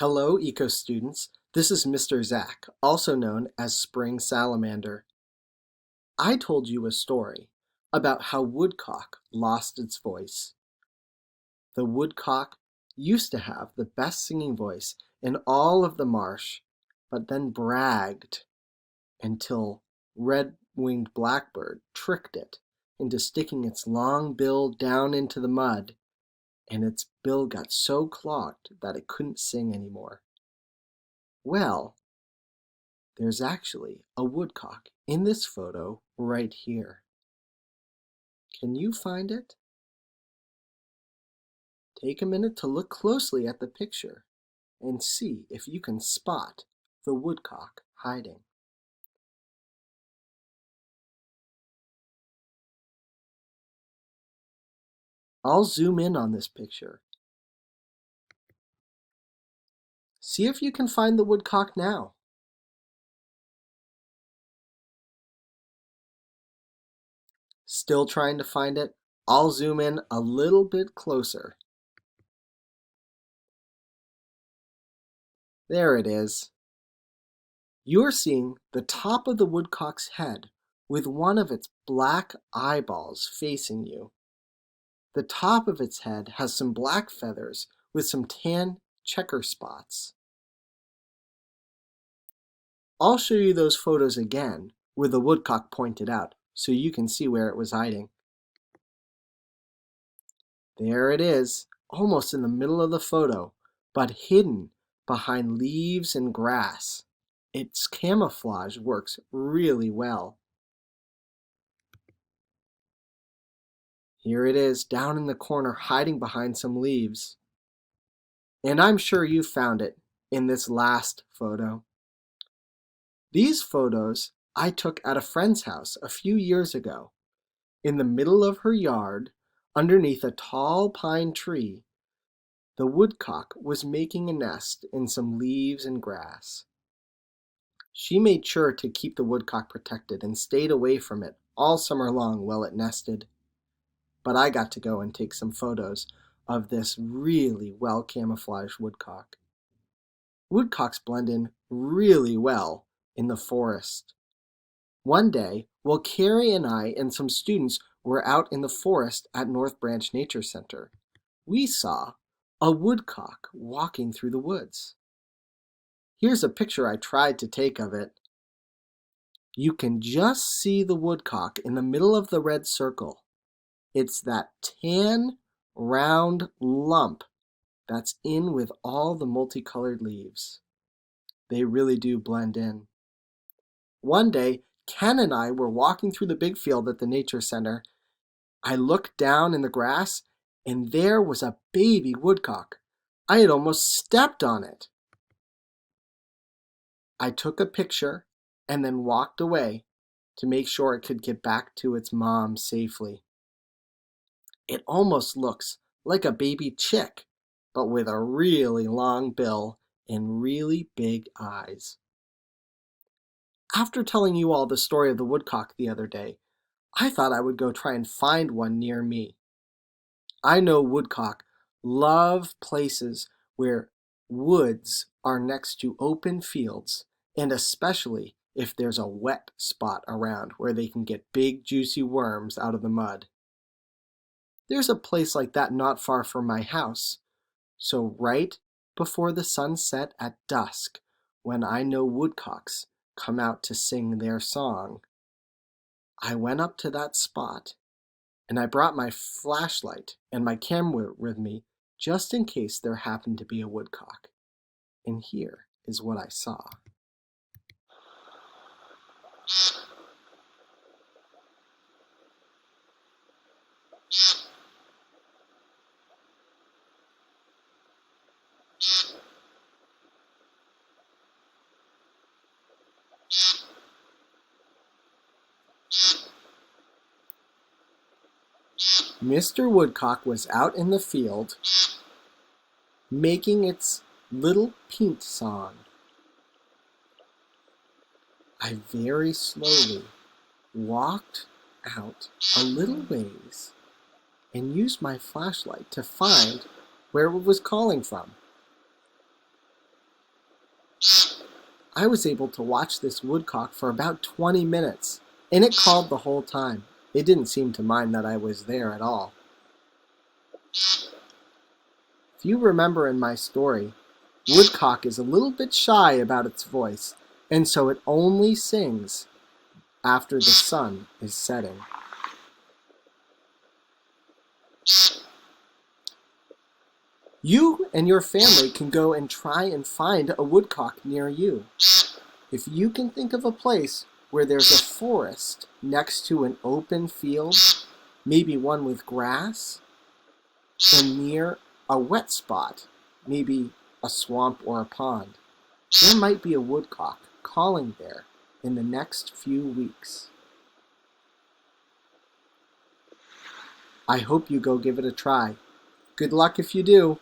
Hello, eco students. This is Mr. Zac, also known as Spring Salamander. I told you a story about how Woodcock lost its voice. The woodcock used to have the best singing voice in all of the marsh, but then bragged until red-winged blackbird tricked it into sticking its long bill down into the mud, and its bill got so clogged that it couldn't sing anymore. Well, there's actually a woodcock in this photo right here. Can you find it? Take a minute to look closely at the picture and see if you can spot the woodcock hiding. I'll zoom in on this picture. See if you can find the woodcock now. Still trying to find it? I'll zoom in a little bit closer. There it is. You're seeing the top of the woodcock's head with one of its black eyeballs facing you. The top of its head has some black feathers with some tan checker spots. I'll show you those photos again with the woodcock pointed out so you can see where it was hiding. There it is, almost in the middle of the photo, but hidden behind leaves and grass. Its camouflage works really well. Here it is, down in the corner, hiding behind some leaves. And I'm sure you found it in this last photo. These photos I took at a friend's house a few years ago. In the middle of her yard, underneath a tall pine tree, the woodcock was making a nest in some leaves and grass. She made sure to keep the woodcock protected and stayed away from it all summer long while it nested. But I got to go and take some photos of this really well camouflaged woodcock. Woodcocks blend in really well in the forest. One day, while Carrie and I and some students were out in the forest at North Branch Nature Center, we saw a woodcock walking through the woods. Here's a picture I tried to take of it. You can just see the woodcock in the middle of the red circle. It's that tan, round lump that's in with all the multicolored leaves. They really do blend in. One day, Ken and I were walking through the big field at the Nature Center. I looked down in the grass, and there was a baby woodcock. I had almost stepped on it. I took a picture and then walked away to make sure it could get back to its mom safely. It almost looks like a baby chick, but with a really long bill and really big eyes. After telling you all the story of the woodcock the other day, I thought I would go try and find one near me. I know woodcock love places where woods are next to open fields, and especially if there's a wet spot around where they can get big juicy worms out of the mud. There's a place like that not far from my house, so right before the sun set at dusk, when I know woodcocks come out to sing their song, I went up to that spot and I brought my flashlight and my camera with me just in case there happened to be a woodcock. And here is what I saw. Mr. Woodcock was out in the field making its little peent song. I very slowly walked out a little ways and used my flashlight to find where it was calling from. I was able to watch this woodcock for about 20 minutes, and it called the whole time. It didn't seem to mind that I was there at all. If you remember in my story, woodcock is a little bit shy about its voice, and so it only sings after the sun is setting. You and your family can go and try and find a woodcock near you. If you can think of a place where there's a forest next to an open field, maybe one with grass, and near a wet spot, maybe a swamp or a pond, there might be a woodcock calling there in the next few weeks. I hope you go give it a try. Good luck if you do.